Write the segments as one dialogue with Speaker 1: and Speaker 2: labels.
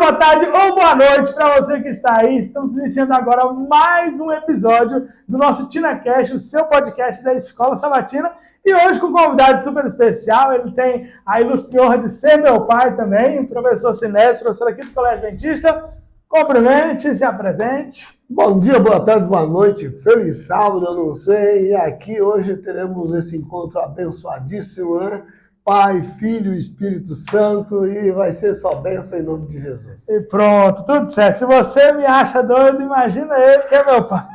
Speaker 1: boa tarde ou boa noite para você que está aí. Estamos iniciando agora mais um episódio do nosso TinaCast, o seu podcast da Escola Sabatina. E hoje com um convidado super especial. Ele tem a ilustre honra de ser meu pai também, o professor Sinésio, professor aqui do Colégio Adventista. Cumprimente, se apresente.
Speaker 2: Bom dia, boa tarde, boa noite, feliz sábado, eu não sei. E aqui hoje teremos esse encontro abençoadíssimo, né? Pai, Filho e Espírito Santo, e vai ser só bênção em nome de Jesus.
Speaker 1: E pronto, tudo certo. Se você me acha doido, imagina ele que é meu pai.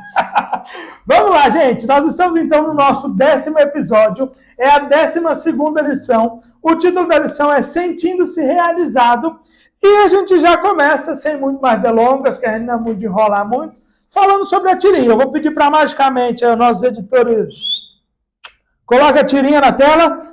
Speaker 1: Vamos lá, gente. Nós estamos então no nosso 10º episódio. É a 12ª lição. O título da lição é Sentindo-se Realizado. E a gente já começa, sem muito mais delongas, que a gente não é muito de enrolar muito, falando sobre a tirinha. Eu vou pedir para magicamente os nossos editores coloca a tirinha na tela.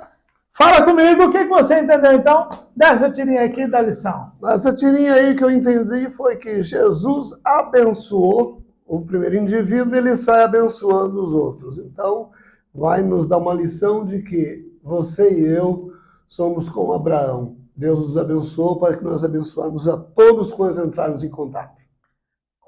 Speaker 1: Fala comigo, o que você entendeu, então, dessa tirinha aqui da lição?
Speaker 2: Essa tirinha aí que eu entendi foi que Jesus abençoou o primeiro indivíduo e ele sai abençoando os outros. Então, vai nos dar uma lição de que você e eu somos como Abraão. Deus nos abençoou para que nós abençoarmos a todos quando entrarmos em contato.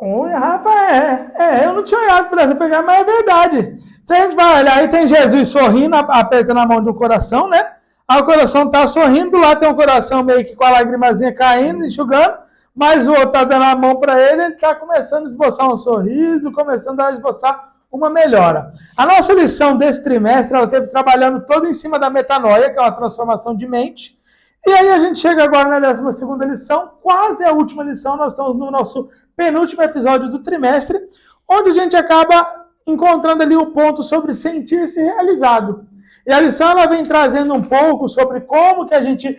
Speaker 1: Oi, rapaz, eu não tinha olhado para essa pegar, mas é verdade. Se a gente vai olhar, aí tem Jesus sorrindo, apertando a mão de um coração, né? Aí o coração tá sorrindo, lá tem um coração meio que com a lagrimazinha caindo, enxugando, mas o outro tá dando a mão para ele tá começando a esboçar um sorriso, começando a esboçar uma melhora. A nossa lição desse trimestre, ela teve trabalhando toda em cima da metanoia, que é uma transformação de mente. E aí a gente chega agora na 12ª lição, quase a última lição, nós estamos no nosso penúltimo episódio do trimestre, onde a gente acaba encontrando ali o ponto sobre sentir-se realizado. E a lição ela vem trazendo um pouco sobre como que a gente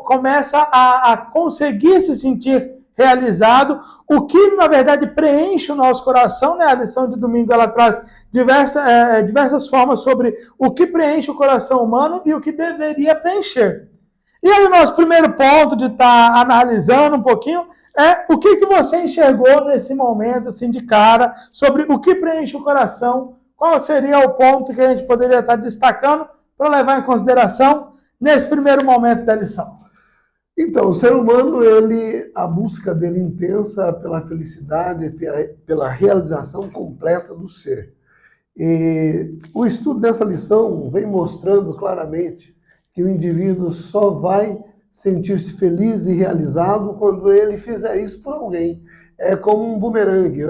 Speaker 1: começa a conseguir se sentir realizado, o que na verdade preenche o nosso coração, né? A lição de domingo ela traz diversas formas sobre o que preenche o coração humano e o que deveria preencher. E aí o nosso primeiro ponto de estar analisando um pouquinho é o que você enxergou nesse momento, assim, de cara, sobre o que preenche o coração, qual seria o ponto que a gente poderia estar destacando para levar em consideração nesse primeiro momento da lição.
Speaker 2: Então, o ser humano, a busca dele intensa pela felicidade, pela realização completa do ser. E o estudo dessa lição vem mostrando claramente que o indivíduo só vai sentir-se feliz e realizado quando ele fizer isso por alguém. É como um bumerangue,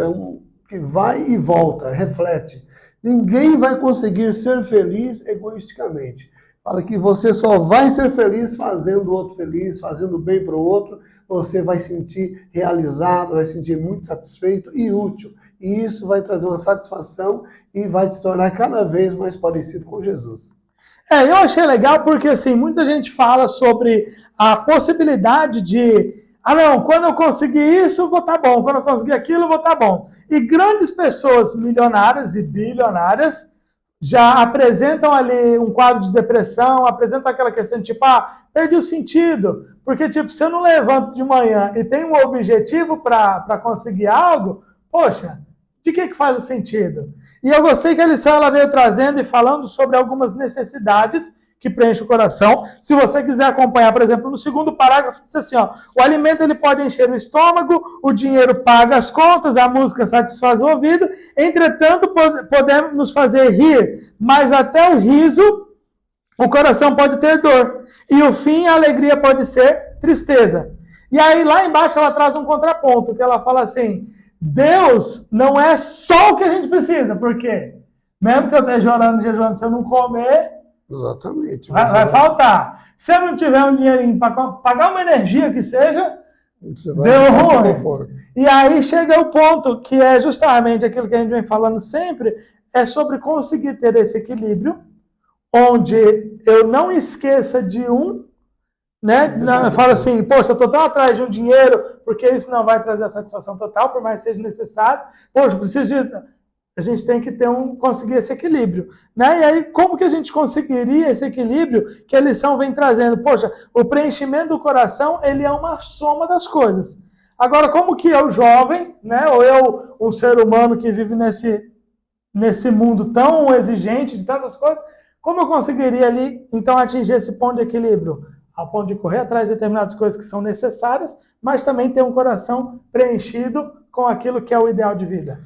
Speaker 2: que vai e volta, reflete. Ninguém vai conseguir ser feliz egoisticamente. Fala que você só vai ser feliz fazendo o outro feliz, fazendo bem para o outro, você vai sentir realizado, vai sentir muito satisfeito e útil. E isso vai trazer uma satisfação e vai se tornar cada vez mais parecido com Jesus.
Speaker 1: Eu achei legal porque, assim, muita gente fala sobre a possibilidade de quando eu conseguir isso, vou estar bom, quando eu conseguir aquilo, vou estar bom. E grandes pessoas milionárias e bilionárias já apresentam ali um quadro de depressão, apresentam aquela questão de tipo, perdi o sentido, porque tipo, se eu não levanto de manhã e tenho um objetivo para conseguir algo, poxa, de que faz o sentido? E eu gostei que a lição ela veio trazendo e falando sobre algumas necessidades que preenchem o coração. Se você quiser acompanhar, por exemplo, no segundo parágrafo, diz assim, o alimento ele pode encher o estômago, o dinheiro paga as contas, a música satisfaz o ouvido, entretanto, podemos nos fazer rir, mas até o riso, o coração pode ter dor. E o fim, a alegria pode ser tristeza. E aí, lá embaixo, ela traz um contraponto, que ela fala assim, Deus não é só o que a gente precisa, porque mesmo que eu esteja orando, jejuando, se eu não comer,
Speaker 2: exatamente,
Speaker 1: vai faltar. Se eu não tiver um dinheirinho para pagar uma energia que seja, deu ruim. E aí chega o ponto, que é justamente aquilo que a gente vem falando sempre, é sobre conseguir ter esse equilíbrio, onde eu não esqueça de né? Fala assim, poxa, eu estou tão atrás de um dinheiro, porque isso não vai trazer a satisfação total, por mais que seja necessário. Poxa, preciso de... A gente tem que conseguir esse equilíbrio. Né? E aí, como que a gente conseguiria esse equilíbrio que a lição vem trazendo? Poxa, o preenchimento do coração, ele é uma soma das coisas. Agora, como que eu, jovem, né? Ou eu, um ser humano que vive nesse mundo tão exigente de tantas coisas, como eu conseguiria ali, então, atingir esse ponto de equilíbrio? ao ponto de correr atrás de determinadas coisas que são necessárias, mas também ter um coração preenchido com aquilo que é o ideal de vida.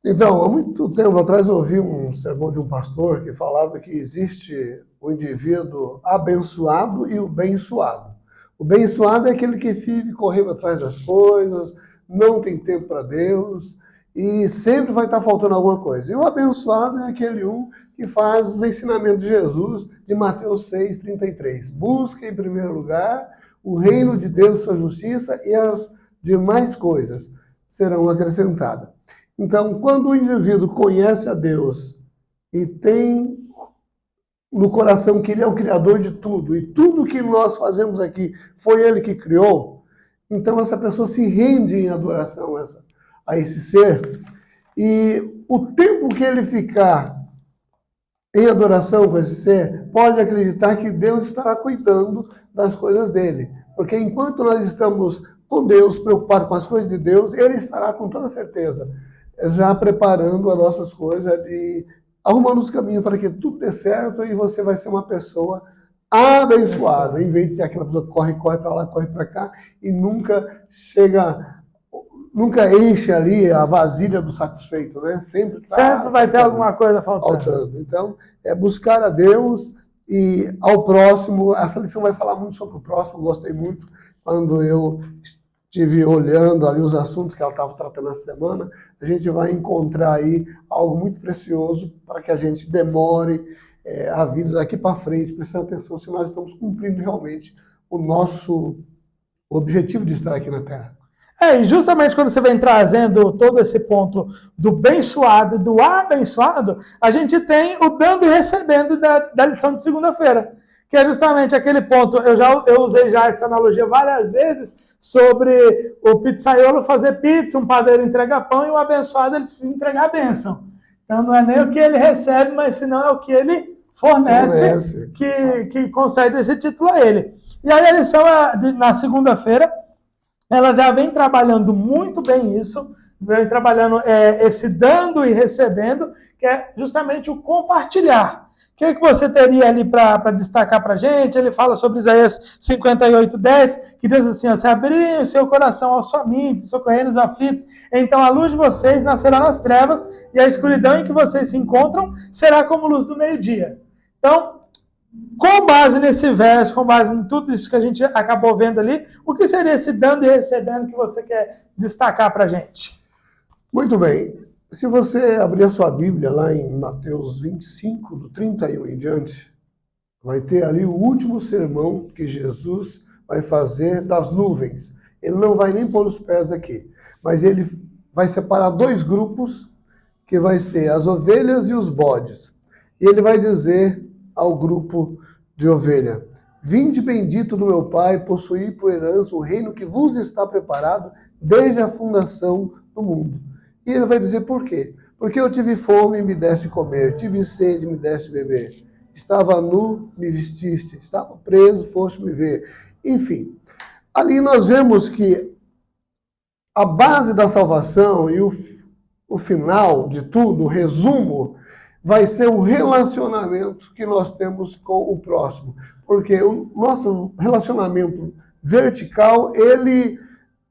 Speaker 2: Então, há muito tempo atrás eu ouvi um sermão de um pastor que falava que existe o indivíduo abençoado e o bençoado. O bençoado é aquele que vive correndo atrás das coisas, não tem tempo para Deus e sempre vai estar faltando alguma coisa. E o abençoado é aquele que faz os ensinamentos de Jesus, de Mateus 6,33. Busque em primeiro lugar o reino de Deus, sua justiça, e as demais coisas serão acrescentadas. Então, quando o indivíduo conhece a Deus e tem no coração que Ele é o Criador de tudo, e tudo que nós fazemos aqui foi Ele que criou, então essa pessoa se rende em adoração a esse ser, e o tempo que ele ficar em adoração com esse ser, pode acreditar que Deus estará cuidando das coisas dele, porque enquanto nós estamos com Deus, preocupados com as coisas de Deus, Ele estará com toda certeza já preparando as nossas coisas e arrumando os caminhos para que tudo dê certo e você vai ser uma pessoa abençoada, em vez de ser aquela pessoa que corre para lá, corre para cá e nunca enche ali a vasilha do satisfeito, né? Sempre
Speaker 1: vai ter alguma coisa faltando.
Speaker 2: Então, é buscar a Deus e ao próximo. Essa lição vai falar muito sobre o próximo, gostei muito quando eu estive olhando ali os assuntos que ela estava tratando essa semana. A gente vai encontrar aí algo muito precioso para que a gente demore a vida daqui para frente, prestando atenção se nós estamos cumprindo realmente o nosso objetivo de estar aqui na Terra.
Speaker 1: E justamente quando você vem trazendo todo esse ponto do bençoado e do abençoado, a gente tem o dando e recebendo da lição de segunda-feira, que é justamente aquele ponto, eu usei já essa analogia várias vezes, sobre o pizzaiolo fazer pizza, um padeiro entrega pão e o abençoado ele precisa entregar a bênção. Então não é nem o que ele recebe, mas senão é o que ele fornece. Que concede esse título a ele. E aí a lição na segunda-feira, ela já vem trabalhando muito bem isso, vem trabalhando esse dando e recebendo, que é justamente o compartilhar. O que você teria ali para destacar para a gente? Ele fala sobre Isaías 58:10, que diz assim, se abrirem o seu coração aos famintos, socorrerem os aflitos, então a luz de vocês nascerá nas trevas, e a escuridão em que vocês se encontram será como luz do meio-dia. Então, com base nesse verso, com base em tudo isso que a gente acabou vendo ali, o que seria esse dando e recebendo que você quer destacar para a gente?
Speaker 2: Muito bem. Se você abrir a sua Bíblia lá em Mateus 25, do 31 em diante, vai ter ali o último sermão que Jesus vai fazer das nuvens. Ele não vai nem pôr os pés aqui, mas ele vai separar dois grupos, que vai ser as ovelhas e os bodes. E ele vai dizer ao grupo de ovelha, vinde bendito do meu Pai, possuí por herança o reino que vos está preparado desde a fundação do mundo. E ele vai dizer por quê? Porque eu tive fome e me deste comer, tive sede e me deste beber, estava nu, me vestiste, estava preso, foste me ver. Enfim, ali nós vemos que a base da salvação e o final de tudo, o resumo, vai ser o relacionamento que nós temos com o próximo. Porque o nosso relacionamento vertical, ele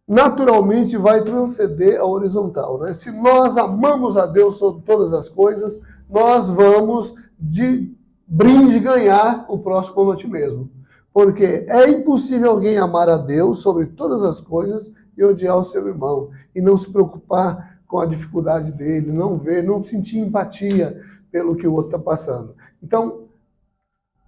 Speaker 2: naturalmente vai transcender a horizontal, né? Se nós amamos a Deus sobre todas as coisas, nós vamos de brinde ganhar o próximo como a ti mesmo. Porque é impossível alguém amar a Deus sobre todas as coisas e odiar o seu irmão, e não se preocupar com a dificuldade dele, não ver, não sentir empatia pelo que o outro está passando. Então,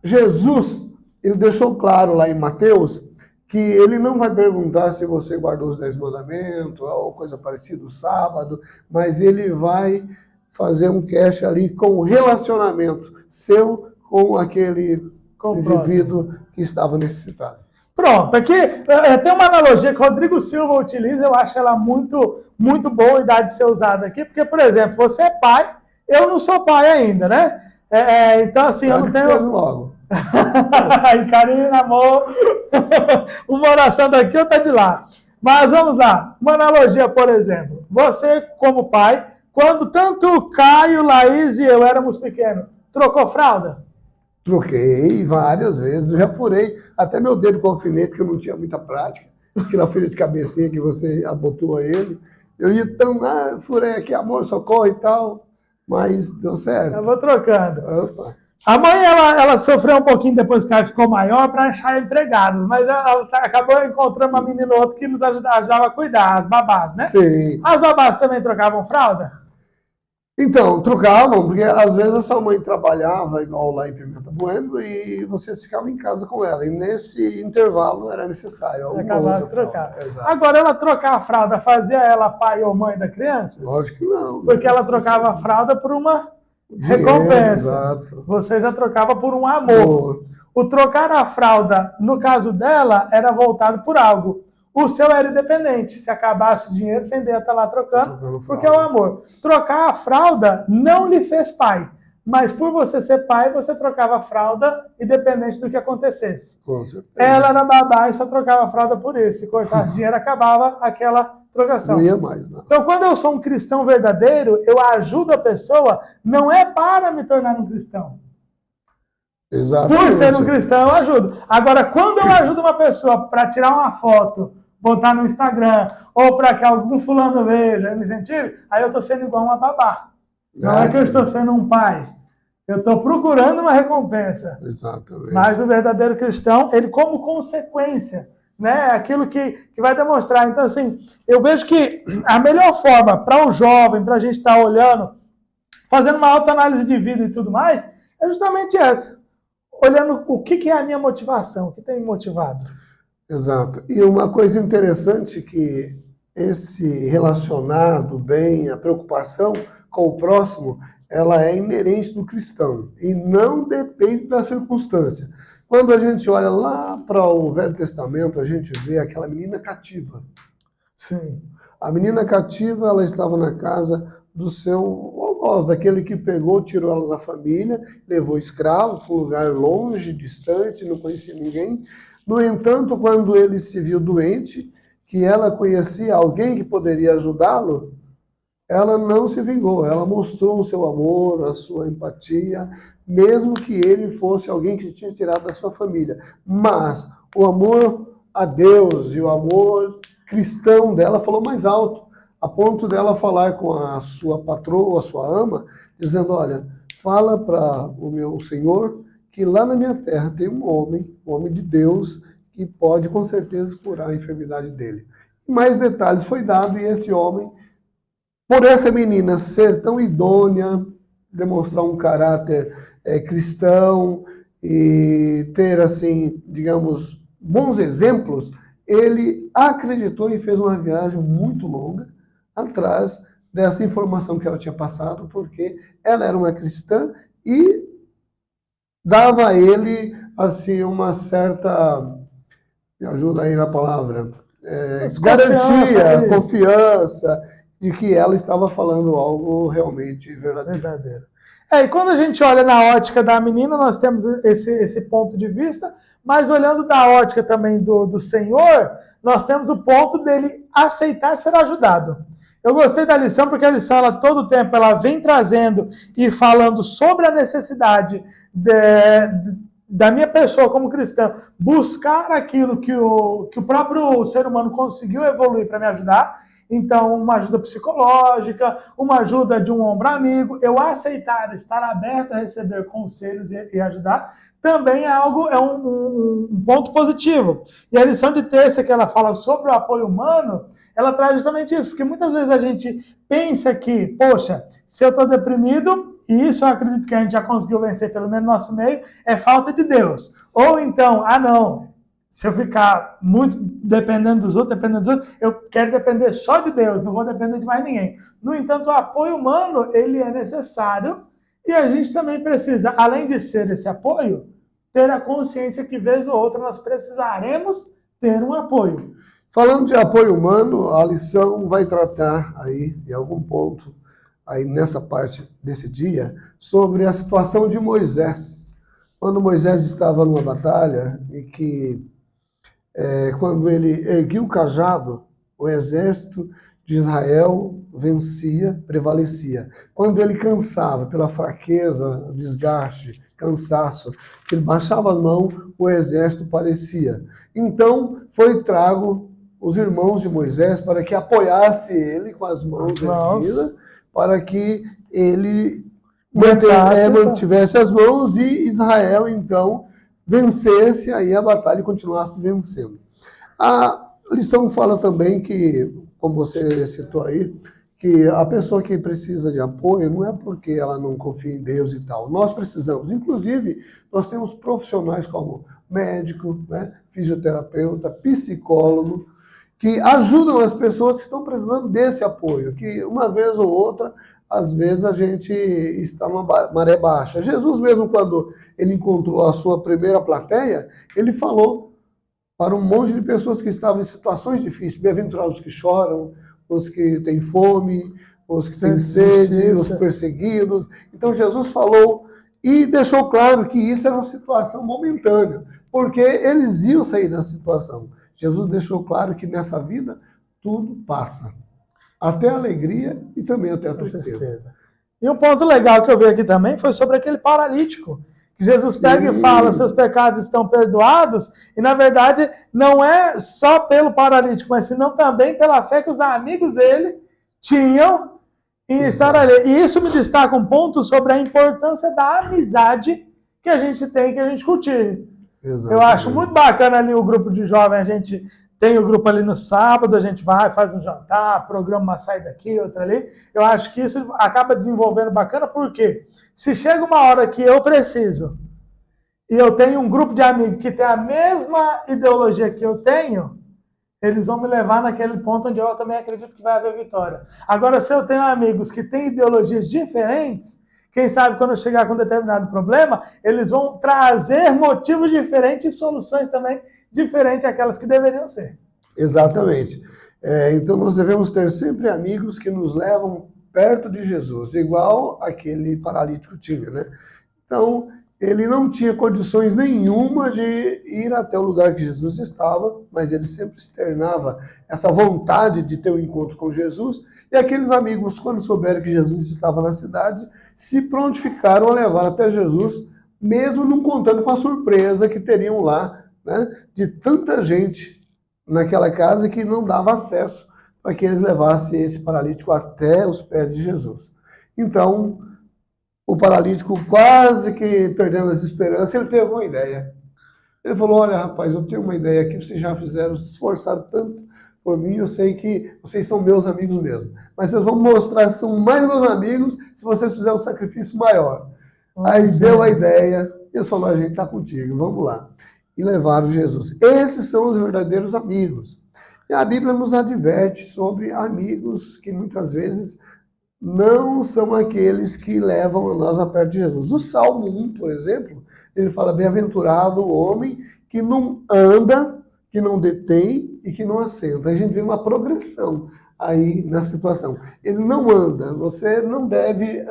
Speaker 2: Jesus, ele deixou claro lá em Mateus, que ele não vai perguntar se você guardou os 10 mandamentos ou coisa parecida, o sábado, mas ele vai fazer um cash ali com o relacionamento seu com aquele indivíduo que estava necessitado.
Speaker 1: Pronto, aqui tem uma analogia que o Rodrigo Silva utiliza, eu acho ela muito, muito boa e dá de ser usada aqui, porque, por exemplo, você é pai, eu não sou pai ainda, né? Então, assim, eu não tenho...
Speaker 2: logo.
Speaker 1: Aí, carinho, amor, uma oração daqui, outra de lá. Mas vamos lá, uma analogia, por exemplo. Você, como pai, quando tanto Caio, Laís e eu éramos pequenos, trocou fralda?
Speaker 2: Troquei várias vezes, eu já furei até meu dedo com alfinete, que eu não tinha muita prática, aquela filha de cabecinha que você abotoa ele. Eu ia tão, furei aqui, amor, socorro e tal, mas deu certo.
Speaker 1: Eu vou trocando.
Speaker 2: Opa.
Speaker 1: A mãe, ela sofreu um pouquinho depois que ela ficou maior para achar empregados, mas ela acabou encontrando uma menina ou outra que nos ajudava a cuidar, as babás, né?
Speaker 2: Sim.
Speaker 1: As babás também trocavam fralda?
Speaker 2: Então, trocavam, porque às vezes a sua mãe trabalhava, igual lá em Pimenta Bueno, e vocês ficavam em casa com ela. E nesse intervalo era necessário alguma
Speaker 1: Acabava
Speaker 2: outra
Speaker 1: de trocar.
Speaker 2: fralda.
Speaker 1: Agora, ela trocar a fralda, fazia ela pai ou mãe da criança?
Speaker 2: Lógico que não.
Speaker 1: Porque ela trocava a fralda por uma
Speaker 2: Dinheiro,
Speaker 1: recompensa.
Speaker 2: exato.
Speaker 1: Você já trocava por um amor. O trocar a fralda, no caso dela, era voltado por algo. O seu era independente. Se acabasse o dinheiro, você ainda ia estar lá trocando, porque é o amor. Trocar a fralda não lhe fez pai. Mas por você ser pai, você trocava a fralda independente do que acontecesse.
Speaker 2: Com certeza.
Speaker 1: Ela era babá e só trocava a fralda por isso. Se cortasse dinheiro, acabava aquela trocação.
Speaker 2: Não ia mais, não.
Speaker 1: Então, quando eu sou um cristão verdadeiro, eu ajudo a pessoa, não é para me tornar um cristão.
Speaker 2: Exatamente.
Speaker 1: Por ser um cristão, eu ajudo. Agora, quando eu ajudo uma pessoa para tirar uma foto, botar no Instagram, ou para que algum fulano veja e me incentive, aí eu estou sendo igual uma babá. Não é que eu estou sendo um pai. Eu estou procurando uma recompensa.
Speaker 2: Exatamente.
Speaker 1: Mas o verdadeiro cristão, ele como consequência, né? Aquilo que vai demonstrar. Então, assim, eu vejo que a melhor forma para o jovem, para a gente estar olhando, fazendo uma autoanálise de vida e tudo mais, é justamente essa. Olhando o que é a minha motivação, o que tem me motivado.
Speaker 2: Exato. E uma coisa interessante que esse relacionar do bem, a preocupação com o próximo, ela é inerente do cristão e não depende da circunstância. Quando a gente olha lá para o Velho Testamento, a gente vê aquela menina cativa.
Speaker 1: Sim.
Speaker 2: A menina cativa, ela estava na casa do seu algoz, daquele que pegou, tirou ela da família, levou escravo para um lugar longe, distante, não conhecia ninguém. No entanto, quando ele se viu doente, que ela conhecia alguém que poderia ajudá-lo, ela não se vingou, ela mostrou o seu amor, a sua empatia, mesmo que ele fosse alguém que tinha tirado da sua família. Mas o amor a Deus e o amor cristão dela falou mais alto, a ponto dela falar com a sua patroa, a sua ama, dizendo, olha, fala para o meu Senhor que lá na minha terra tem um homem de Deus, que pode com certeza curar a enfermidade dele. E mais detalhes foi dado e esse homem, por essa menina ser tão idônea, demonstrar um caráter cristão e ter, assim, digamos, bons exemplos, ele acreditou e fez uma viagem muito longa atrás dessa informação que ela tinha passado, porque ela era uma cristã e dava a ele, assim, uma certa, me ajuda aí na palavra, garantia, confiança, de que ela estava falando algo realmente verdadeiro.
Speaker 1: E quando a gente olha na ótica da menina, nós temos esse ponto de vista, mas olhando da ótica também do Senhor, nós temos o ponto dele aceitar ser ajudado. Eu gostei da lição, porque a lição, ela, todo o tempo, ela vem trazendo e falando sobre a necessidade da minha pessoa como cristã, buscar aquilo que o próprio ser humano conseguiu evoluir para me ajudar. Então, uma ajuda psicológica, uma ajuda de um ombro amigo, eu aceitar, estar aberto a receber conselhos e ajudar, também é um ponto positivo. E a lição de terça que ela fala sobre o apoio humano, ela traz justamente isso, porque muitas vezes a gente pensa que, poxa, se eu estou deprimido, e isso eu acredito que a gente já conseguiu vencer, pelo menos no nosso meio, é falta de Deus. Ou então, não, se eu ficar muito dependendo dos outros, eu quero depender só de Deus, não vou depender de mais ninguém. No entanto, o apoio humano, ele é necessário e a gente também precisa, além de ser esse apoio, ter a consciência que, vez ou outra, nós precisaremos ter um apoio.
Speaker 2: Falando de apoio humano, a lição vai tratar aí, em algum ponto, aí nessa parte desse dia, sobre a situação de Moisés. Quando Moisés estava numa batalha e que quando ele erguia o cajado, o exército de Israel vencia, prevalecia. Quando ele cansava pela fraqueza, desgaste cansaço. Ele baixava a mão, o exército parecia. Então foi trago os irmãos de Moisés para que apoiasse ele com as mãos erguidas, para que ele mantivesse as mãos e Israel, então, vencesse aí a batalha e continuasse vencendo. A lição fala também que, como você citou aí, que a pessoa que precisa de apoio não é porque ela não confia em Deus e tal. Nós precisamos. Inclusive, nós temos profissionais como médico, né, fisioterapeuta, psicólogo, que ajudam as pessoas que estão precisando desse apoio, que uma vez ou outra, às vezes a gente está numa maré baixa. Jesus mesmo, quando ele encontrou a sua primeira plateia, ele falou para um monte de pessoas que estavam em situações difíceis, bem-aventurados os que choram, os que têm fome, os que têm sede, os perseguidos. Então Jesus falou e deixou claro que isso era uma situação momentânea, porque eles iam sair dessa situação. Jesus deixou claro que nessa vida tudo passa, até a alegria e também até a tristeza.
Speaker 1: E um ponto legal que eu vi aqui também foi sobre aquele paralítico, que Jesus pega e fala, seus pecados estão perdoados, e na verdade não é só pelo paralítico, mas senão também pela fé que os amigos dele tinham em estar ali. E isso me destaca um ponto sobre a importância da amizade que a gente tem, que a gente cultive. Exatamente. Eu acho muito bacana ali o grupo de jovens, a gente tem o grupo ali no sábado, a gente vai, faz um jantar, programa uma saída aqui, outra ali. Eu acho que isso acaba desenvolvendo bacana, porque se chega uma hora que eu preciso e eu tenho um grupo de amigos que tem a mesma ideologia que eu tenho, eles vão me levar naquele ponto onde eu também acredito que vai haver vitória. Agora, se eu tenho amigos que têm ideologias diferentes, quem sabe quando eu chegar com um determinado problema, eles vão trazer motivos diferentes e soluções também diferentes àquelas que deveriam ser.
Speaker 2: Exatamente. Então nós devemos ter sempre amigos que nos levam perto de Jesus, igual aquele paralítico tinha, né? Então ele não tinha condições nenhuma de ir até o lugar que Jesus estava, mas ele sempre externava essa vontade de ter um encontro com Jesus, e aqueles amigos, quando souberam que Jesus estava na cidade, se prontificaram a levar até Jesus, mesmo não contando com a surpresa que teriam lá, né, de tanta gente naquela casa que não dava acesso para que eles levassem esse paralítico até os pés de Jesus. Então, o paralítico, quase que perdendo as esperanças, ele teve uma ideia. Ele falou, olha, rapaz, eu tenho uma ideia aqui, vocês já fizeram, se esforçaram tanto por mim, eu sei que vocês são meus amigos mesmo. Mas vocês vão mostrar que são mais meus amigos se vocês fizerem um sacrifício maior. Aí deu a ideia, e eles falaram, a gente está contigo, vamos lá. E levaram Jesus. Esses são os verdadeiros amigos. E a Bíblia nos adverte sobre amigos que muitas vezes não são aqueles que levam a nós a perto de Jesus. O Salmo 1, por exemplo, ele fala, bem-aventurado o homem que não anda, que não detém e que não assenta. A gente vê uma progressão aí na situação. Ele não anda, você não deve...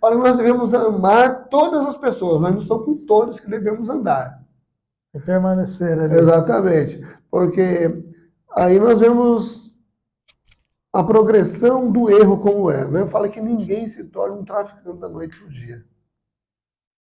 Speaker 2: Nós devemos amar todas as pessoas, mas não são com todos que devemos andar.
Speaker 1: E permanecer ali.
Speaker 2: Exatamente, porque aí nós vemos a progressão do erro como é, né? Fala que ninguém se torna um traficante da noite para o dia.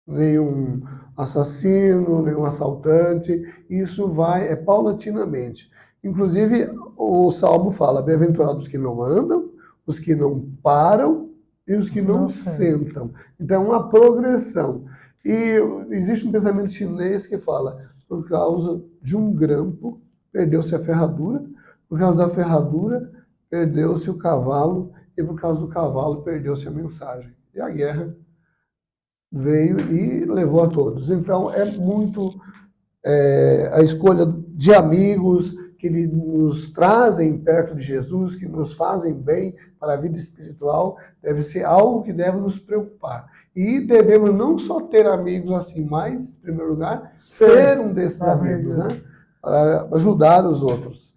Speaker 2: Nem um assassino, nem um assaltante, isso vai, paulatinamente. Inclusive, o Salmo fala, bem-aventurados os que não andam, os que não param e os que não sentam. Então, é uma progressão. E existe um pensamento chinês que fala, por causa de um grampo, perdeu-se a ferradura, por causa da ferradura, perdeu-se o cavalo, e por causa do cavalo, perdeu-se a mensagem. E a guerra veio e levou a todos. Então, é muito a escolha de amigos que nos trazem perto de Jesus, que nos fazem bem para a vida espiritual, deve ser algo que deve nos preocupar. E devemos não só ter amigos assim, mas, em primeiro lugar, ser um desses amigos, né? Para ajudar os outros.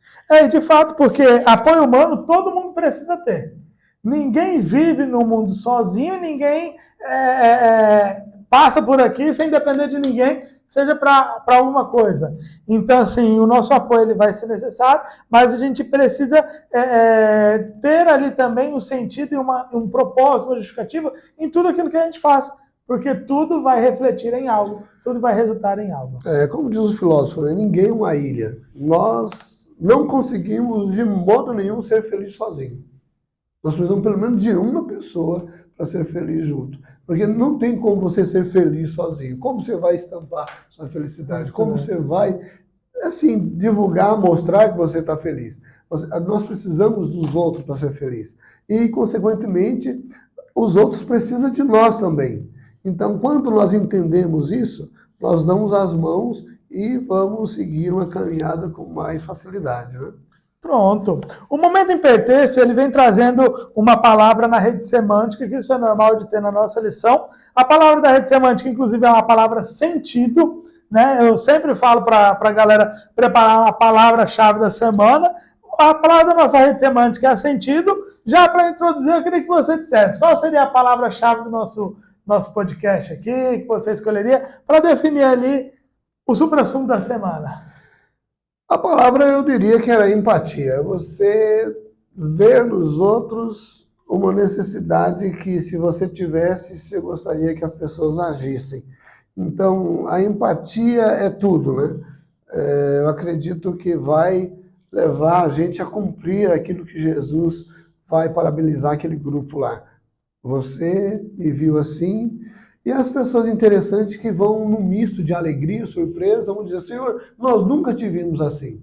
Speaker 1: De fato, porque apoio humano todo mundo precisa ter. Ninguém vive no mundo sozinho, ninguém passa por aqui sem depender de ninguém, seja para alguma coisa. Então, assim, o nosso apoio ele vai ser necessário, mas a gente precisa ter ali também um sentido e um propósito, uma justificativa em tudo aquilo que a gente faz. porque tudo vai refletir em algo, tudo vai resultar em algo.
Speaker 2: Como diz o filósofo, né? Ninguém é uma ilha. Nós não conseguimos de modo nenhum ser feliz sozinho. Nós precisamos pelo menos de uma pessoa para ser feliz junto. Porque não tem como você ser feliz sozinho. Como você vai estampar sua felicidade? Como você vai, assim, divulgar, mostrar que você está feliz? Nós precisamos dos outros para ser feliz. E, consequentemente, os outros precisam de nós também. Então, quando nós entendemos isso, nós damos as mãos e vamos seguir uma caminhada com mais facilidade, né?
Speaker 1: Pronto. O momento hipertexto, ele vem trazendo uma palavra na rede semântica, que isso é normal de ter na nossa lição. A palavra da rede semântica, inclusive, é uma palavra sentido, né? Eu sempre falo para a galera preparar uma palavra-chave da semana. A palavra da nossa rede semântica é sentido. Já para introduzir, eu queria que você dissesse qual seria a palavra-chave do nosso podcast aqui, que você escolheria, para definir ali o suprassumo da semana.
Speaker 2: A palavra eu diria que era empatia. Você ver nos outros uma necessidade que, se você tivesse, você gostaria que as pessoas agissem. Então, a empatia é tudo, né? Eu acredito que vai levar a gente a cumprir aquilo que Jesus vai parabenizar aquele grupo lá. Você me viu assim. E as pessoas interessantes que vão num misto de alegria e surpresa, vão dizer, Senhor, nós nunca te vimos assim.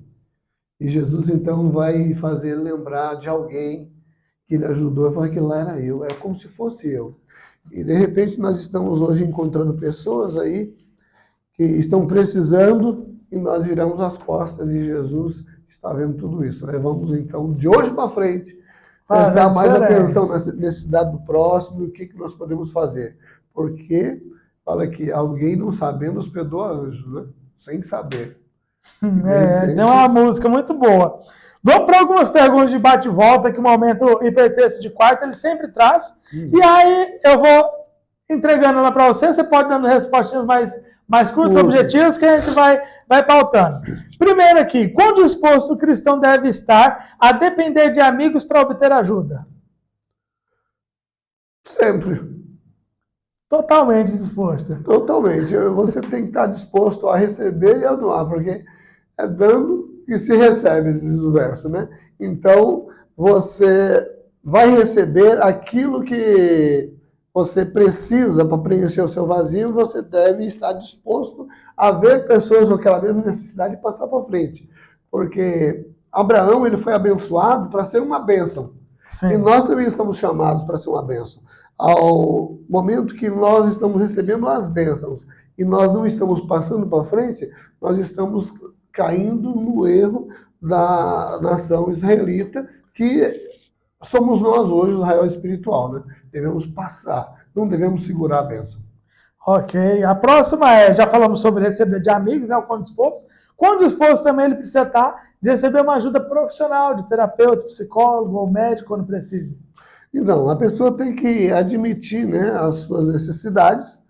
Speaker 2: E Jesus então vai fazer lembrar de alguém que ele ajudou, e falar que lá era eu, era como se fosse eu. E de repente nós estamos hoje encontrando pessoas aí que estão precisando e nós viramos as costas e Jesus está vendo tudo isso. Né? Vamos então, de hoje para frente, prestar mais atenção na necessidade do próximo e o que nós podemos fazer. Porque fala que alguém não sabendo hospedou anjo, né? Sem saber.
Speaker 1: Deu uma música muito boa. Vamos para algumas perguntas de bate-volta, que o momento hipertexto de quarta ele sempre traz. E aí eu vou entregando ela para você, você pode dando respostas mais curtas, objetivas, que a gente vai pautando. Primeiro aqui, quão disposto o cristão deve estar a depender de amigos para obter ajuda?
Speaker 2: Sempre.
Speaker 1: Totalmente disposto.
Speaker 2: Totalmente. Você tem que estar disposto a receber e a doar, porque é dando que se recebe, diz o verso, né? Então, você vai receber aquilo que você precisa para preencher o seu vazio, você deve estar disposto a ver pessoas com aquela mesma necessidade e passar para frente. Porque Abraão, ele foi abençoado para ser uma bênção. Sim. E nós também estamos chamados para ser uma bênção. Ao momento que nós estamos recebendo as bênçãos e nós não estamos passando para frente, nós estamos caindo no erro da nação israelita, que somos nós hoje, o Israel espiritual, né? Devemos passar, não devemos segurar a bênção.
Speaker 1: Ok, a próxima já falamos sobre receber de amigos, né, o quão disposto. Quão disposto também ele precisa estar de receber uma ajuda profissional, de terapeuta, psicólogo ou médico, quando precisa.
Speaker 2: Então, a pessoa tem que admitir, né, as suas necessidades,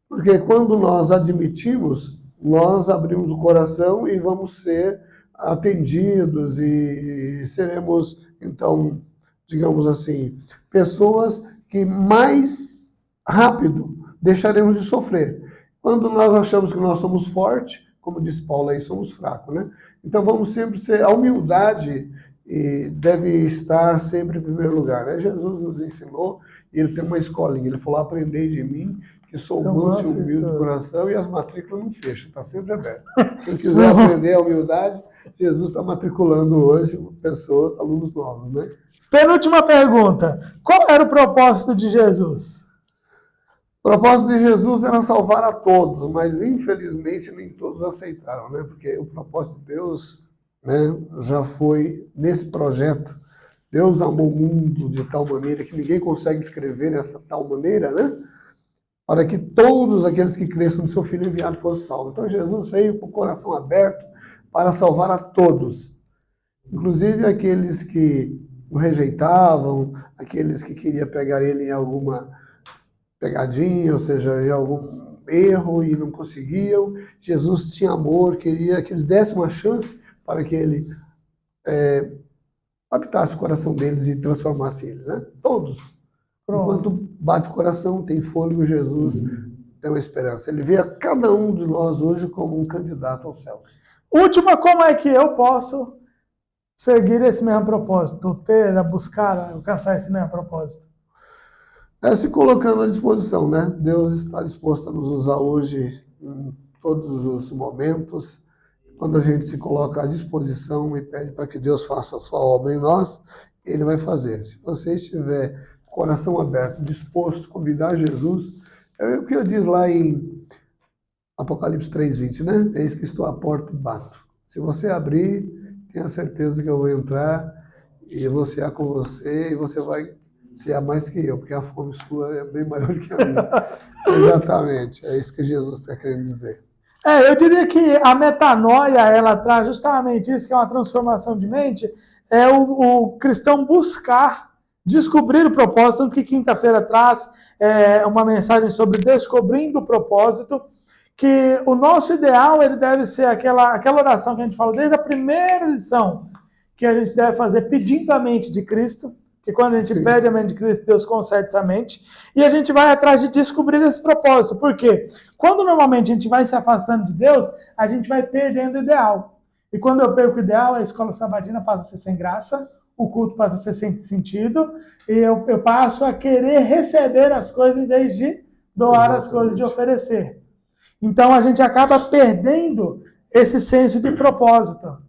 Speaker 2: porque quando nós admitimos, nós abrimos o coração e vamos ser atendidos e seremos, então, digamos assim, pessoas que mais rápido deixaremos de sofrer. Quando nós achamos que nós somos fortes, como diz Paulo aí, somos fracos, né? Então vamos sempre ser, a humildade deve estar sempre em primeiro lugar, né? Jesus nos ensinou, e ele tem uma escolinha, ele falou, aprendei de mim, que sou manso e humilde de coração, e as matrículas não fecham, está sempre aberto. Quem quiser aprender a humildade, Jesus está matriculando hoje pessoas, alunos novos, né?
Speaker 1: Penúltima pergunta, qual era o propósito de Jesus?
Speaker 2: O propósito de Jesus era salvar a todos, mas infelizmente nem todos aceitaram, né? Porque o propósito de Deus, né, já foi nesse projeto. Deus amou o mundo de tal maneira que ninguém consegue escrever dessa tal maneira, né? Para que todos aqueles que cresçam no seu Filho enviado fossem salvos. Então Jesus veio com o coração aberto para salvar a todos, inclusive aqueles que o rejeitavam, aqueles que queriam pegar ele em alguma pegadinha, ou seja, em algum erro e não conseguiam. Jesus tinha amor, queria que eles dessem uma chance para que ele habitasse o coração deles e transformasse eles, né? Todos
Speaker 1: Pronto.
Speaker 2: Enquanto bate o coração, tem fôlego, Jesus tem uma esperança. Ele vê a cada um de nós hoje como um candidato aos céus.
Speaker 1: Última, como é que eu posso seguir esse mesmo propósito? Buscar, alcançar esse mesmo propósito?
Speaker 2: É se colocando à disposição, né? Deus está disposto a nos usar hoje em todos os momentos. Quando a gente se coloca à disposição e pede para que Deus faça a sua obra em nós, Ele vai fazer. Se você estiver com o coração aberto, disposto a convidar Jesus, é o que eu diz lá em Apocalipse 3:20, né? Eis que estou à porta e bato. Se você abrir, tenha certeza que eu vou entrar e vou cear com você e você vai cear mais que eu, porque a fome sua é bem maior que a minha. Exatamente, é isso que Jesus está querendo dizer.
Speaker 1: Eu diria que a metanoia, ela traz justamente isso, que é uma transformação de mente, é o cristão buscar descobrir o propósito, tanto que quinta-feira traz uma mensagem sobre descobrindo o propósito, que o nosso ideal ele deve ser aquela oração que a gente falou desde a primeira lição, que a gente deve fazer pedindo a mente de Cristo, que quando a gente
Speaker 2: Sim.
Speaker 1: pede a mente de Cristo, Deus concede essa mente, e a gente vai atrás de descobrir esse propósito. Por quê? Quando normalmente a gente vai se afastando de Deus, a gente vai perdendo o ideal. E quando eu perco o ideal, a escola sabatina passa a ser sem graça, o culto passa a ser sem sentido, e eu passo a querer receber as coisas em vez de doar as coisas, de oferecer. Então a gente acaba perdendo esse senso de propósito.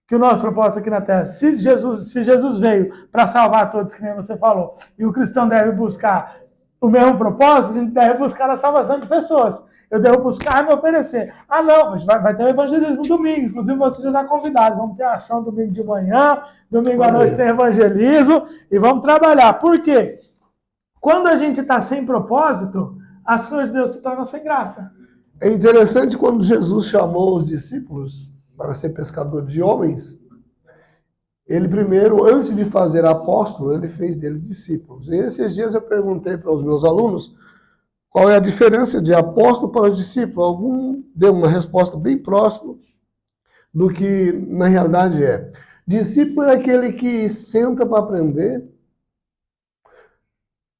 Speaker 1: Que o nosso propósito aqui na Terra, se Jesus veio para salvar todos, que nem você falou, e o cristão deve buscar o mesmo propósito, a gente deve buscar a salvação de pessoas. Eu devo buscar me oferecer. Ah, não, mas vai ter o evangelismo domingo, inclusive você já está convidado. Vamos ter ação domingo de manhã, domingo à noite tem evangelismo, e vamos trabalhar. Por quê? Quando a gente está sem propósito, as coisas de Deus se tornam sem graça.
Speaker 2: É interessante quando Jesus chamou os discípulos para ser pescador de homens, ele primeiro, antes de fazer apóstolo, ele fez deles discípulos. E esses dias eu perguntei para os meus alunos qual é a diferença de apóstolo para discípulo. Algum deu uma resposta bem próxima do que na realidade é. Discípulo é aquele que senta para aprender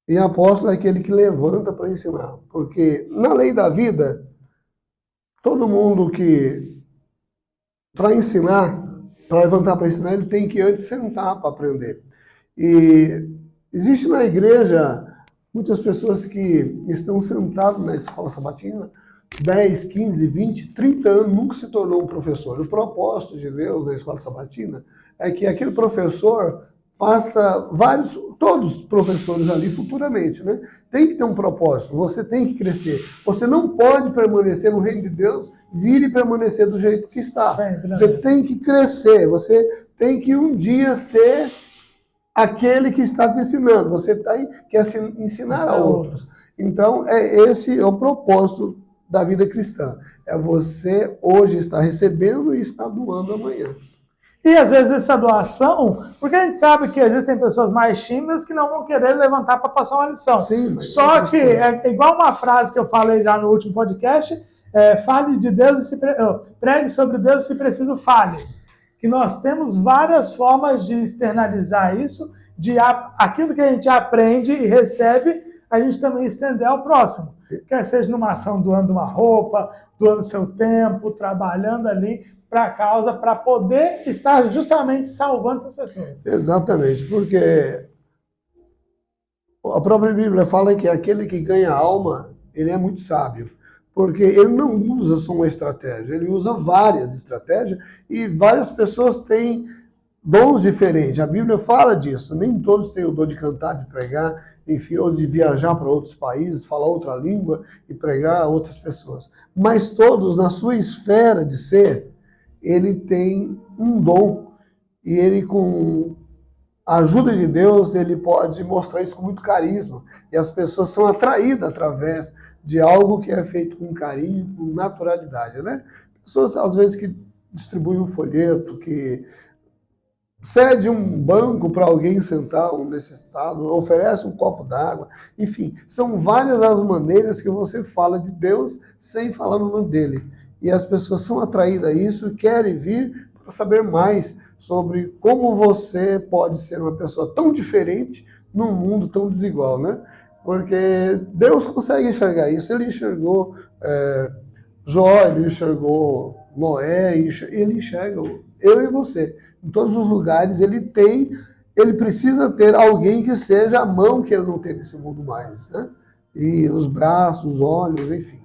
Speaker 2: e apóstolo é aquele que levanta para ensinar. Porque na lei da vida, todo mundo que para ensinar, para levantar para ensinar, ele tem que antes sentar para aprender. E existe na igreja muitas pessoas que estão sentadas na escola sabatina 10, 15, 20, 30 anos, nunca se tornou um professor. O propósito de Deus na escola sabatina é que aquele professor faça todos os professores ali futuramente, né? Tem que ter um propósito, você tem que crescer. Você não pode permanecer no reino de Deus, vir e permanecer do jeito que está.
Speaker 1: Sempre, né?
Speaker 2: Você tem que crescer, você tem que um dia ser aquele que está te ensinando. Você quer ensinar a outros. Então, esse é o propósito da vida cristã. É você hoje estar recebendo e estar doando amanhã.
Speaker 1: E às vezes essa doação, porque a gente sabe que existem pessoas mais tímidas que não vão querer levantar para passar uma lição.
Speaker 2: Sim,
Speaker 1: só que é igual uma frase que eu falei já no último podcast, fale de Deus e pregue sobre Deus e se preciso fale. Que nós temos várias formas de externalizar isso, de aquilo que a gente aprende e recebe, a gente também estender ao próximo. Quer seja numa ação doando uma roupa, doando seu tempo, trabalhando ali para a causa, para poder estar justamente salvando essas pessoas.
Speaker 2: Exatamente, porque a própria Bíblia fala que aquele que ganha alma, ele é muito sábio, porque ele não usa só uma estratégia, ele usa várias estratégias e várias pessoas têm dons diferentes. A Bíblia fala disso, nem todos têm o dom de cantar, de pregar, enfim, ou de viajar para outros países, falar outra língua e pregar a outras pessoas. Mas todos, na sua esfera de ser, ele tem um dom e ele, com a ajuda de Deus, ele pode mostrar isso com muito carisma. E as pessoas são atraídas através de algo que é feito com carinho, com naturalidade, né? Pessoas, às vezes, que distribuem um folheto, que cede um banco para alguém sentar, um necessitado, oferece um copo d'água, enfim, são várias as maneiras que você fala de Deus sem falar no nome dele. E as pessoas são atraídas a isso e querem vir para saber mais sobre como você pode ser uma pessoa tão diferente num mundo tão desigual, né? Porque Deus consegue enxergar isso. Ele enxergou Jó, ele enxergou Noé, ele enxerga eu e você. Em todos os lugares ele precisa ter alguém que seja a mão que ele não tem nesse mundo mais, né? E os braços, os olhos, enfim.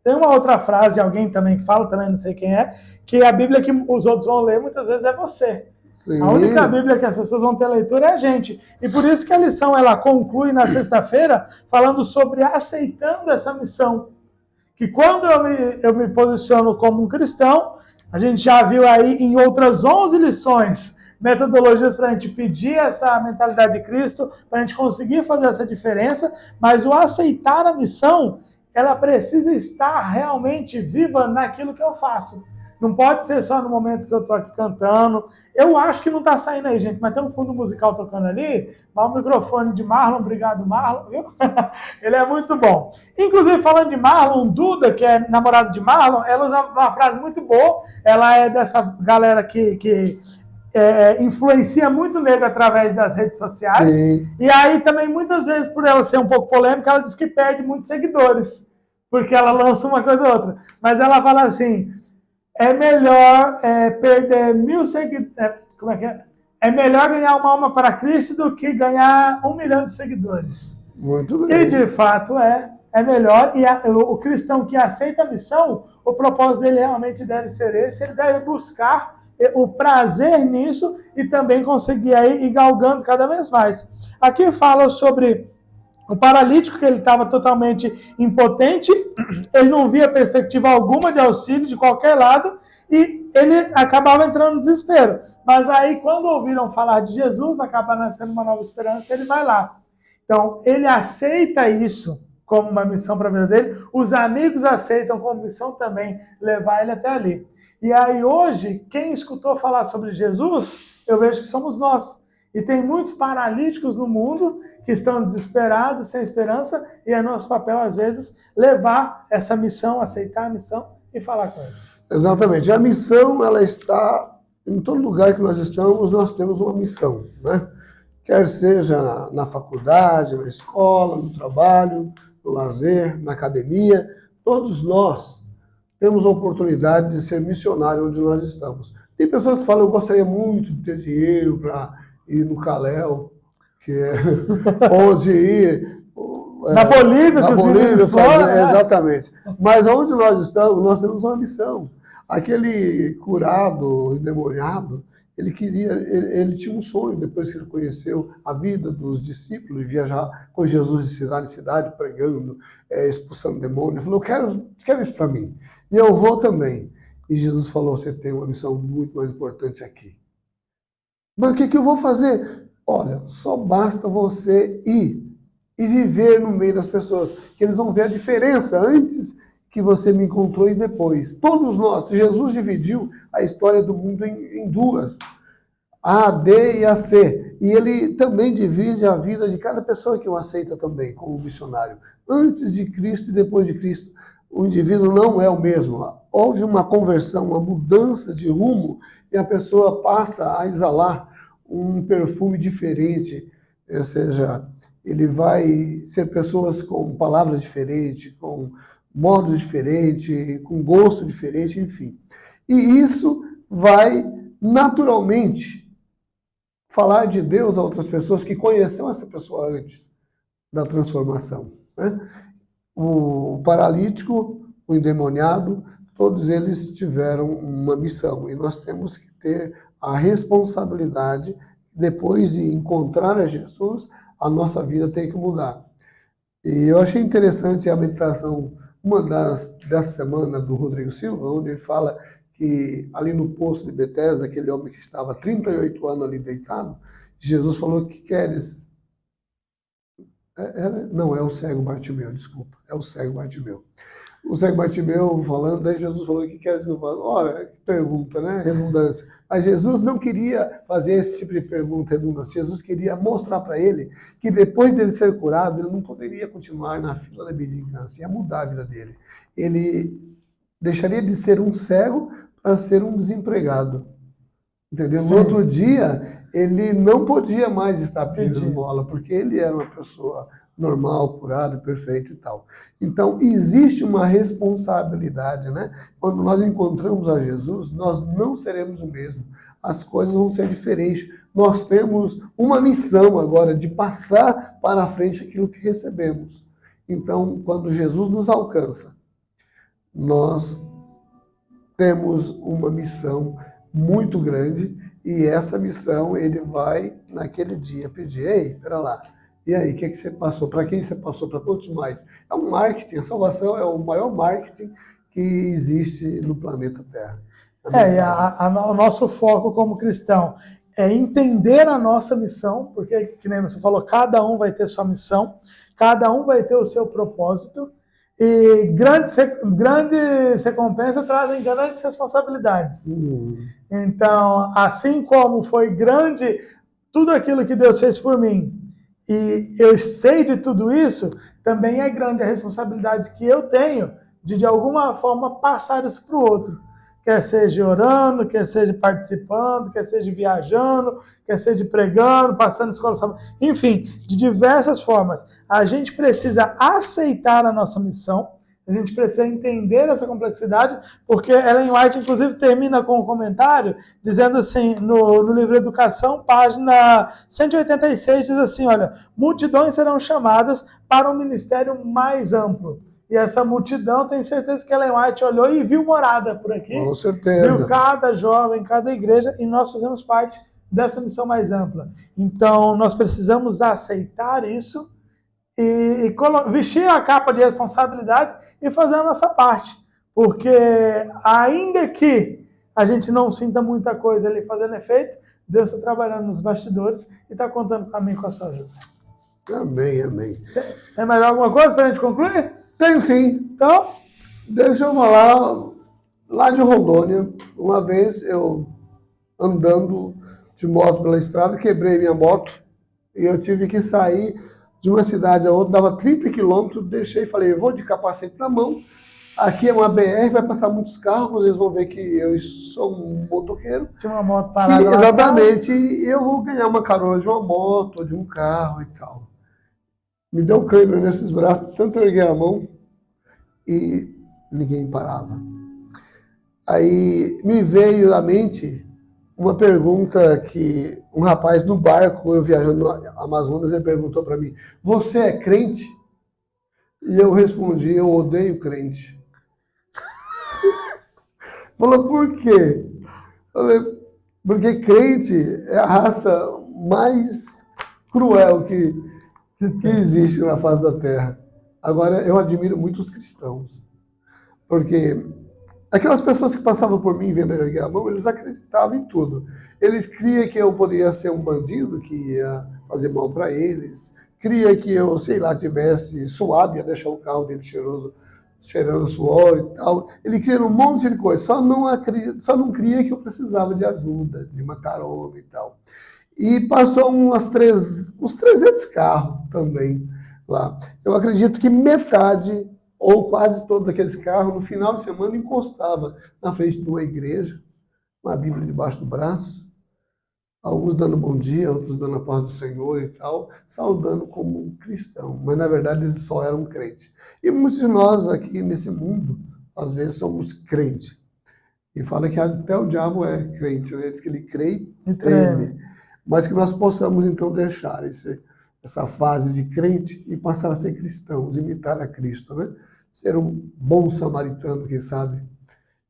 Speaker 1: Tem uma outra frase de alguém também que fala, também não sei quem é, que a Bíblia que os outros vão ler muitas vezes é você.
Speaker 2: Sim.
Speaker 1: A única Bíblia que as pessoas vão ter leitura é a gente. E por isso que a lição ela conclui na sexta-feira falando sobre aceitando essa missão. Que quando eu me posiciono como um cristão, a gente já viu aí em outras 11 lições metodologias para a gente pedir essa mentalidade de Cristo, para a gente conseguir fazer essa diferença, mas o aceitar a missão, ela precisa estar realmente viva naquilo que eu faço. Não pode ser só no momento que eu estou aqui cantando. Eu acho que não está saindo aí, gente, mas tem um fundo musical tocando ali. Vai o microfone de Marlon, obrigado, Marlon, viu? Ele é muito bom. Inclusive, falando de Marlon, Duda, que é namorada de Marlon, ela usa uma frase muito boa. Ela é dessa galera que influencia muito negro através das redes sociais.
Speaker 2: Sim.
Speaker 1: E aí também, muitas vezes, por ela ser um pouco polêmica, ela diz que perde muitos seguidores, porque ela lança uma coisa ou outra. Mas ela fala assim, é melhor perder 1000 seguidores... como é que é? É melhor ganhar uma alma para Cristo do que ganhar 1 milhão de seguidores.
Speaker 2: Muito bem.
Speaker 1: E de fato é melhor. E o cristão que aceita a missão, o propósito dele realmente deve ser esse, ele deve buscar o prazer nisso e também conseguir aí ir galgando cada vez mais. Aqui fala sobre o paralítico, que ele estava totalmente impotente, ele não via perspectiva alguma de auxílio de qualquer lado e ele acabava entrando no desespero. Mas aí, quando ouviram falar de Jesus, acaba nascendo uma nova esperança e ele vai lá. Então, ele aceita isso como uma missão para a vida dele, os amigos aceitam como missão também levar ele até ali. E aí hoje, quem escutou falar sobre Jesus, eu vejo que somos nós. E tem muitos paralíticos no mundo que estão desesperados, sem esperança, e é nosso papel, às vezes, levar essa missão, aceitar a missão e falar com eles.
Speaker 2: Exatamente. A missão, ela está em todo lugar que nós estamos, nós temos uma missão, né? Quer seja na faculdade, na escola, no trabalho, no lazer, na academia, todos nós temos a oportunidade de ser missionário onde nós estamos. Tem pessoas que falam, eu gostaria muito de ter dinheiro para ir no Caléu, que é onde ir...
Speaker 1: Na Bolívia,
Speaker 2: na Bolívia
Speaker 1: fazer,
Speaker 2: exatamente. Mas onde nós estamos, nós temos uma missão. Aquele curado, endemoniado, ele tinha um sonho, depois que ele conheceu a vida dos discípulos e viajar com Jesus de cidade em cidade, pregando, expulsando demônios. Ele falou, quero isso para mim. E eu vou também. E Jesus falou, você tem uma missão muito mais importante aqui. Mas o que eu vou fazer? Olha, só basta você ir e viver no meio das pessoas, que eles vão ver a diferença antes que você me encontrou e depois. Todos nós, Jesus dividiu a história do mundo em duas, A, D e a C. E ele também divide a vida de cada pessoa que o aceita também como missionário. Antes de Cristo e depois de Cristo, o indivíduo não é o mesmo. Houve uma conversão, uma mudança de rumo e a pessoa passa a exalar um perfume diferente, ou seja, ele vai ser pessoas com palavras diferentes, com modos diferentes, com gosto diferente, enfim. E isso vai naturalmente falar de Deus a outras pessoas que conheceram essa pessoa antes da transformação, né? O paralítico, o endemoniado, todos eles tiveram uma missão e nós temos que ter a responsabilidade, depois de encontrar a Jesus, a nossa vida tem que mudar. E eu achei interessante a meditação, dessa semana, do Rodrigo Silva, onde ele fala que ali no poço de Betesda, aquele homem que estava 38 anos ali deitado, Jesus falou, que queres? Não, é o cego Bartimeu, desculpa, é o cego Bartimeu. O cego Bartimeu falando, daí Jesus falou, o que queres que eu faça? Ora, que pergunta, né? Redundância. Mas Jesus não queria fazer esse tipo de pergunta, redundância. Jesus queria mostrar para ele que depois dele ser curado, ele não poderia continuar na fila da bendicância, ia mudar a vida dele. Ele deixaria de ser um cego para ser um desempregado. Entendeu?
Speaker 1: Sim.
Speaker 2: No outro dia, ele não podia mais estar pedindo
Speaker 1: Entendi.
Speaker 2: esmola, porque ele era uma pessoa normal, curada, perfeita e tal. Então, existe uma responsabilidade, né? Quando nós encontramos a Jesus, nós não seremos o mesmo. As coisas vão ser diferentes. Nós temos uma missão agora de passar para a frente aquilo que recebemos. Então, quando Jesus nos alcança, nós temos uma missão muito grande e essa missão ele vai naquele dia pedir, ei, pera lá, e aí, o que você passou? Para quem você passou? Para quantos mais? É um marketing, a salvação é o maior marketing que existe no planeta Terra.
Speaker 1: O nosso foco como cristão é entender a nossa missão, porque, que nem você falou, cada um vai ter sua missão, cada um vai ter o seu propósito, e grandes recompensas trazem grandes responsabilidades. Então, assim como foi grande tudo aquilo que Deus fez por mim, e eu sei de tudo isso, também é grande a responsabilidade que eu tenho de alguma forma, passar isso para o outro. Quer seja orando, quer seja participando, quer seja viajando, quer seja pregando, passando escola, enfim, de diversas formas. A gente precisa aceitar a nossa missão, a gente precisa entender essa complexidade, porque Ellen White, inclusive, termina com um comentário dizendo assim, no livro Educação, página 186, diz assim, olha, multidões serão chamadas para um ministério mais amplo. E essa multidão, tenho certeza que Ellen White olhou e viu morada por aqui.
Speaker 2: Com certeza.
Speaker 1: Viu cada jovem, cada igreja, e nós fazemos parte dessa missão mais ampla. Então, nós precisamos aceitar isso e vestir a capa de responsabilidade e fazer a nossa parte. Porque, ainda que a gente não sinta muita coisa ali fazendo efeito, Deus está trabalhando nos bastidores e está contando para mim com a sua ajuda.
Speaker 2: Amém, amém.
Speaker 1: Tem mais alguma coisa para a gente concluir?
Speaker 2: Tenho sim.
Speaker 1: Então,
Speaker 2: deixa eu falar, lá de Rondônia, uma vez eu andando de moto pela estrada, quebrei minha moto e eu tive que sair de uma cidade a outra, dava 30 quilômetros, deixei e falei, vou de capacete na mão, aqui é uma BR, vai passar muitos carros, eles vão ver que eu sou um motoqueiro.
Speaker 1: Tinha uma moto parada
Speaker 2: lá. Exatamente, e eu vou ganhar uma carona de uma moto, de um carro e tal. Me deu câimbra nesses braços, tanto eu erguei a mão e ninguém parava. Aí me veio à mente uma pergunta que um rapaz no barco, eu viajando no Amazonas, ele perguntou para mim, você é crente? E eu respondi, eu odeio crente. Falou, por quê? Falei, porque crente é a raça mais cruel que existe na face da terra. Agora, eu admiro muito os cristãos, porque aquelas pessoas que passavam por mim vendo eu erguer a mão, eles acreditavam em tudo. Eles criam que eu poderia ser um bandido que ia fazer mal para eles, cria que eu, sei lá, tivesse suado, ia deixar o carro dele cheiroso, cheirando suor e tal. Ele cria um monte de coisa, só não cria que eu precisava de ajuda, de uma carona e tal. E passou uns 300 carros também lá. Eu acredito que metade, ou quase todos aqueles carros, no final de semana encostava na frente de uma igreja, uma Bíblia debaixo do braço, alguns dando bom dia, outros dando a paz do Senhor e tal, saudando como um cristão. Mas, na verdade, eles só eram crentes. E muitos de nós aqui nesse mundo, às vezes, somos crentes. E fala que até o diabo é crente, né? Diz que ele crê e treme. Mas que nós possamos, então, deixar essa fase de crente e passar a ser cristãos, imitar a Cristo, né? Ser um bom samaritano, quem sabe,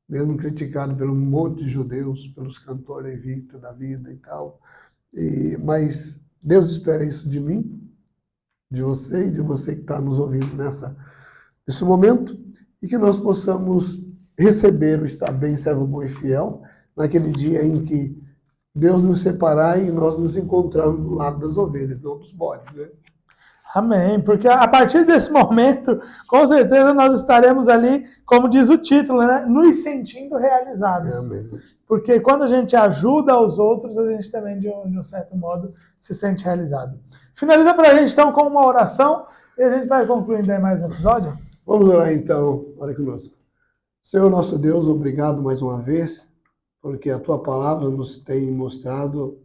Speaker 2: mesmo criticado por um monte de judeus, pelos cantores levitas da vida e tal. Mas Deus espera isso de mim, de você e de você que está nos ouvindo nesse momento, e que nós possamos receber o estar bem, servo bom e fiel, naquele dia em que Deus nos separar e nós nos encontrarmos do lado das ovelhas, não dos bodes, né?
Speaker 1: Amém, porque a partir desse momento, com certeza nós estaremos ali, como diz o título, né? Nos sentindo realizados.
Speaker 2: Amém.
Speaker 1: Porque quando a gente ajuda os outros, a gente também, de um certo modo, se sente realizado. Finaliza para a gente, então, com uma oração, e a gente vai concluindo aí mais um episódio.
Speaker 2: Vamos orar, então. Ore conosco. Senhor nosso Deus, obrigado mais uma vez porque a tua palavra nos tem mostrado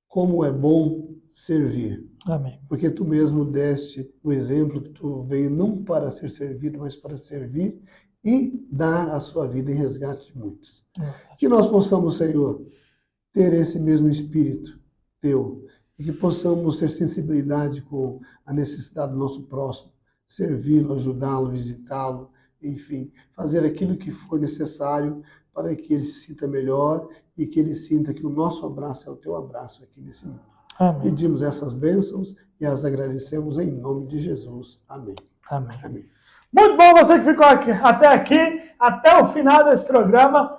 Speaker 2: como é bom servir.
Speaker 1: Amém.
Speaker 2: Porque tu mesmo deste o exemplo que tu veio não para ser servido, mas para servir e dar a sua vida em resgate de muitos. Que nós possamos, Senhor, ter esse mesmo espírito teu e que possamos ter sensibilidade com a necessidade do nosso próximo, servi-lo, ajudá-lo, visitá-lo, enfim, fazer aquilo que for necessário para que ele se sinta melhor e que ele sinta que o nosso abraço é o teu abraço aqui nesse mundo.
Speaker 1: Amém.
Speaker 2: Pedimos essas bênçãos e as agradecemos em nome de Jesus. Amém.
Speaker 1: Amém.
Speaker 2: Amém.
Speaker 1: Muito bom você que ficou aqui, até o final desse programa.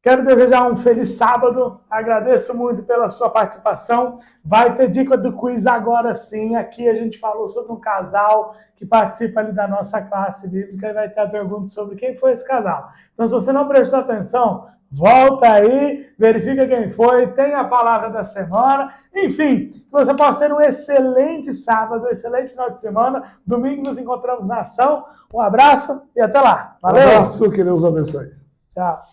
Speaker 1: Quero desejar um feliz sábado. Agradeço muito pela sua participação. Vai ter dica do quiz agora sim. Aqui a gente falou sobre um casal que participa ali da nossa classe bíblica e vai ter a pergunta sobre quem foi esse casal. Então, se você não prestou atenção, volta aí, verifica quem foi, tem a palavra da semana. Enfim, que você possa ter um excelente sábado, um excelente final de semana. Domingo nos encontramos na ação. Um abraço e até lá. Valeu!
Speaker 2: Um abraço, que Deus abençoe.
Speaker 1: Tchau.